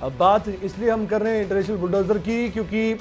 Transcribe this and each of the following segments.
अब बात इसलिए हम कर रहे हैं इंटरनेशनल बुलडोजर की, क्योंकि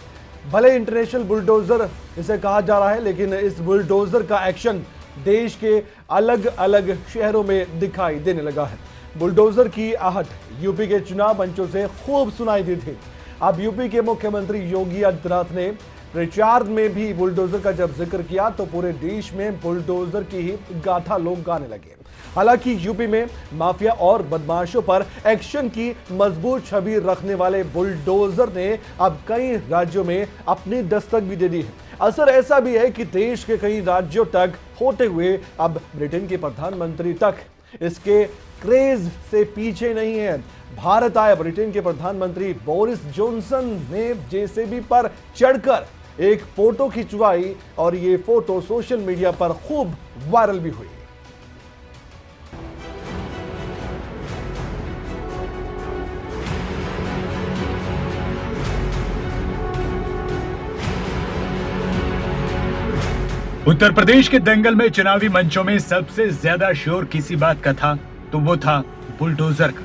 भले इंटरनेशनल बुलडोजर इसे कहा जा रहा है, लेकिन इस बुलडोजर का एक्शन देश के अलग अलग शहरों में दिखाई देने लगा है। बुलडोजर की आहट यूपी के चुनाव मंचों से खूब सुनाई दी थी। अब यूपी के मुख्यमंत्री योगी आदित्यनाथ ने प्रचार में भी बुलडोजर का जब जिक्र किया तो पूरे देश में बुलडोजर की ही गाथा लोग गाने लगे। हालांकि यूपी में माफिया और बदमाशों पर एक्शन की मजबूत छवि रखने वाले बुलडोजर ने अब कई राज्यों में अपनी दस्तक भी दे दी है। असर ऐसा भी है कि देश के कई राज्यों तक होते हुए अब ब्रिटेन के प्रधानमंत्री तक इसके क्रेज से पीछे नहीं है। भारत आए ब्रिटेन के प्रधानमंत्री बोरिस जॉनसन ने जेसीबी पर चढ़कर एक फोटो खिंचवाई और ये फोटो सोशल मीडिया पर खूब वायरल भी हुई। उत्तर प्रदेश के दंगल में चुनावी मंचों में सबसे ज्यादा शोर किसी बात का था तो वो था बुलडोजर का।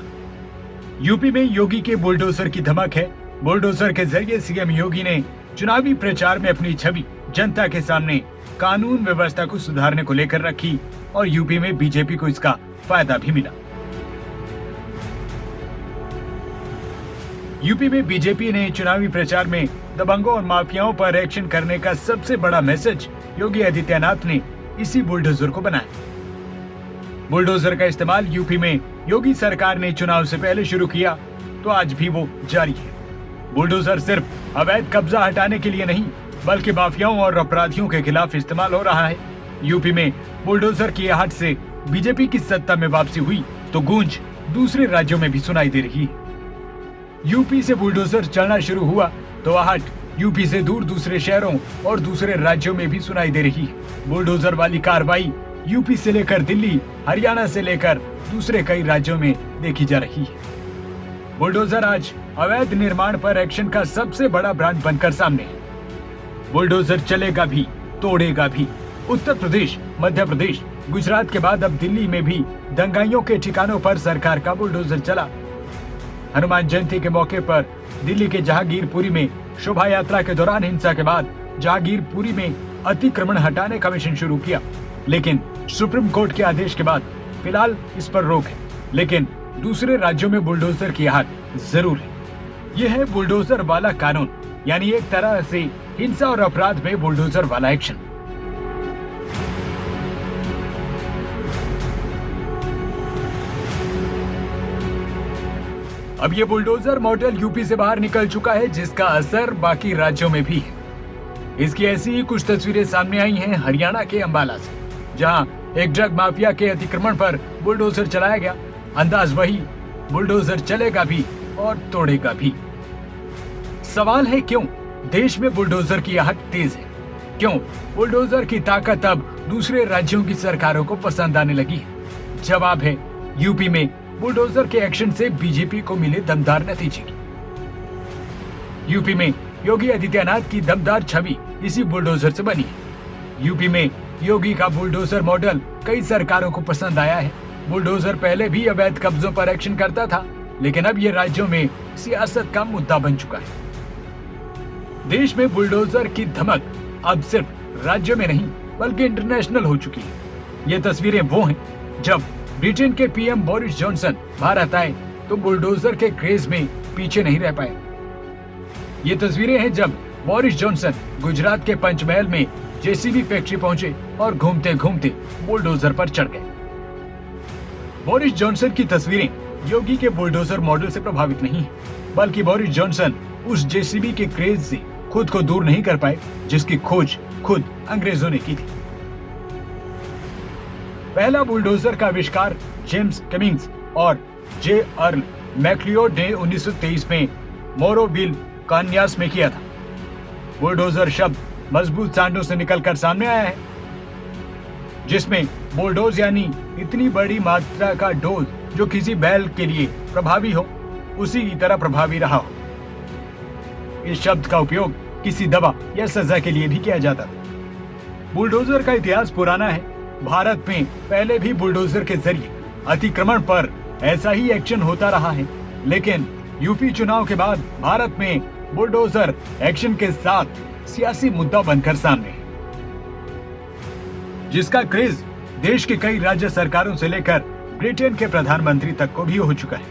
यूपी में योगी के बुलडोजर की धमक है। बुलडोजर के जरिए सीएम योगी ने चुनावी प्रचार में अपनी छवि जनता के सामने कानून व्यवस्था को सुधारने को लेकर रखी और यूपी में बीजेपी को इसका फायदा भी मिला। यूपी में बीजेपी ने चुनावी प्रचार में दबंगों और माफियाओं पर एक्शन करने का सबसे बड़ा मैसेज योगी आदित्यनाथ ने इसी बुलडोजर को बनाया। बुलडोजर का इस्तेमाल यूपी में योगी सरकार ने चुनाव से पहले शुरू किया तो आज भी वो जारी है। बुलडोजर सिर्फ अवैध कब्जा हटाने के लिए नहीं बल्कि माफियाओं और अपराधियों के खिलाफ इस्तेमाल हो रहा है। यूपी में बुलडोजर की आहट से बीजेपी की सत्ता में वापसी हुई तो गूंज दूसरे राज्यों में भी सुनाई दे रही है। यूपी से बुलडोजर चलना शुरू हुआ तो आहट यूपी से दूर दूसरे शहरों और दूसरे राज्यों में भी सुनाई दे रही है। बुलडोजर वाली कार्रवाई यूपी से लेकर दिल्ली, हरियाणा से लेकर दूसरे कई राज्यों में देखी जा रही है। बुलडोजर आज अवैध निर्माण पर एक्शन का सबसे बड़ा ब्रांड बनकर सामने है। बुलडोजर चलेगा भी, तोड़ेगा भी। उत्तर प्रदेश, मध्य प्रदेश, गुजरात के बाद अब दिल्ली में भी दंगाइयों के ठिकानों पर सरकार का बुलडोजर चला। हनुमान जयंती के मौके पर दिल्ली के जहांगीरपुरी में शोभा यात्रा के दौरान हिंसा के बाद जहांगीरपुरी में अतिक्रमण हटाने का मिशन शुरू किया, लेकिन सुप्रीम कोर्ट के आदेश के बाद फिलहाल इस पर रोक है। लेकिन दूसरे राज्यों में बुलडोजर की आहट जरूर है। यह है बुलडोजर वाला कानून, यानी एक तरह से हिंसा और अपराध में बुलडोजर वाला एक्शन। अब ये बुलडोजर मॉडल यूपी से बाहर निकल चुका है, जिसका असर बाकी राज्यों में भी है। इसकी ऐसी ही कुछ तस्वीरें सामने आई हैं हरियाणा के अंबाला से, जहां एक ड्रग माफिया के अतिक्रमण पर बुलडोजर चलाया गया। अंदाज वही, बुलडोजर चलेगा भी और तोड़ेगा भी। सवाल है क्यों देश में बुलडोजर की आहट तेज है? क्यों बुलडोजर की ताकत अब दूसरे राज्यों की सरकारों को पसंद आने लगी है? जवाब है यूपी में बुलडोजर के एक्शन से बीजेपी को मिले दमदार नतीजे की। यूपी में योगी आदित्यनाथ की दमदार छवि इसी बुलडोजर से बनी है। यूपी में योगी का बुलडोजर मॉडल कई सरकारों को पसंद आया है। बुलडोजर पहले भी अवैध कब्जों पर एक्शन करता था, लेकिन अब ये राज्यों में सियासत का मुद्दा बन चुका है। देश में बुलडोजर की धमक अब सिर्फ राज्यों में नहीं बल्कि इंटरनेशनल हो चुकी है। ये तस्वीरें वो हैं जब ब्रिटेन के पीएम बोरिस जॉनसन भारत आए तो बुलडोजर के क्रेज में पीछे नहीं रह पाए। ये तस्वीरें हैं जब बोरिस जॉनसन गुजरात के पंचमहल में जेसीबी फैक्ट्री पहुंचे और घूमते घूमते बुलडोजर पर चढ़ गए। बोरिस जॉनसन की तस्वीरें योगी के बुलडोजर मॉडल से प्रभावित नहीं है, बल्कि बोरिस जॉनसन उस जेसीबी के क्रेज से खुद को दूर नहीं कर पाए जिसकी खोज खुद अंग्रेजों ने की थी। पहला बुलडोजर का आविष्कार जेम्स कमिंग्स और जे अर्ल मैक्लियोड ने 1923 में मोरोविल कान्यास में किया था। बुलडोजर शब्द मजबूत सांडों से निकलकर सामने आया है, जिसमें बुलडोज यानी इतनी बड़ी मात्रा का डोज जो किसी बैल के लिए प्रभावी हो, उसी की तरह प्रभावी रहा हो। इस शब्द का उपयोग किसी दवा या सजा के लिए भी किया जाता था। बुलडोजर का इतिहास पुराना है। भारत में पहले भी बुलडोजर के जरिए अतिक्रमण पर ऐसा ही एक्शन होता रहा है, लेकिन यूपी चुनाव के बाद भारत में बुलडोजर एक्शन के साथ सियासी मुद्दा बनकर सामने है, जिसका क्रेज देश के कई राज्य सरकारों से लेकर ब्रिटेन के प्रधानमंत्री तक को भी हो चुका है।